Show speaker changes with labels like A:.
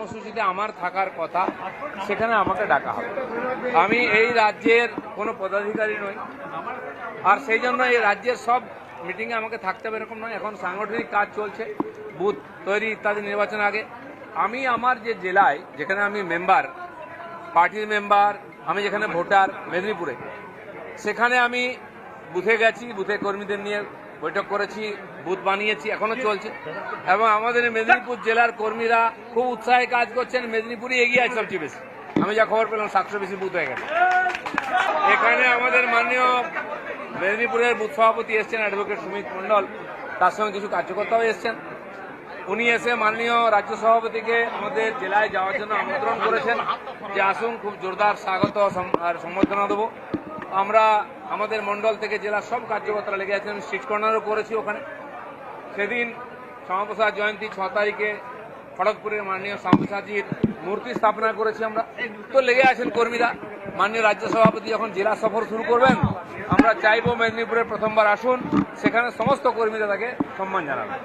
A: কর্মসূচিতে আমার থাকার কথা, সেখানে আমাকে ডাকা হবে। আমি এই রাজ্যের কোনো পদাধিকারী নই, আর সেই জন্য এই রাজ্যের সব মিটিংয়ে আমাকে থাকতে হবে এরকম নয়। এখন সাংগঠনিক কাজ চলছে, বুথ তৈরি ইত্যাদি, নির্বাচন আগে। আমি আমার যে জেলায়, যেখানে আমি মেম্বার, পার্টির মেম্বার, আমি যেখানে ভোটার মেদিনীপুরে, সেখানে আমি বুথে গেছি, বুথে কর্মীদের নিয়ে বৈঠক করেছি, বুথ বানিয়েছি, এখনো চলছে। এবং আমাদের মেদিনীপুর জেলার কর্মীরা খুব উৎসাহে কাজ করছেন, মেদিনীপুরে এগিয়ে আছে সবচেয়ে বেশি। আমি যা খবর পেলাম 700 বেশি বুথ হয়ে গেছে। এখানে আমাদের মাননীয় মেদিনীপুরের বুথ সভাপতি এসছেন অ্যাডভোকেট সুমিত মণ্ডল, তার সঙ্গে কিছু কার্যকর্তাও এসছেন। উনি এসে মাননীয় রাজ্য সভাপতিকে আমাদের জেলায় যাওয়ার জন্য আমন্ত্রণ করেছেন যে আসুন, খুব জোরদার স্বাগত আর সম্বর্ধনা দেবো। আমরা আমাদের মণ্ডল থেকে জেলার সব কার্যকর্তারা লেগে আছেন, স্ট্রিট কর্নারও করেছি ওখানে। সেদিন শ্যামাপ্রসাদ জয়ন্তী 6 তারিখে খড়গপুরের মাননীয় শ্যামাপ্রসাদজির মূর্তি স্থাপনা করেছি আমরা। তো লেগে আছেন কর্মীরা। মাননীয় রাজ্য সভাপতি যখন জেলা সফর শুরু করবেন, আমরা চাইব মেদিনীপুরের প্রথমবার আসুন, সেখানে সমস্ত কর্মীরা তাকে সম্মান জানাবেন।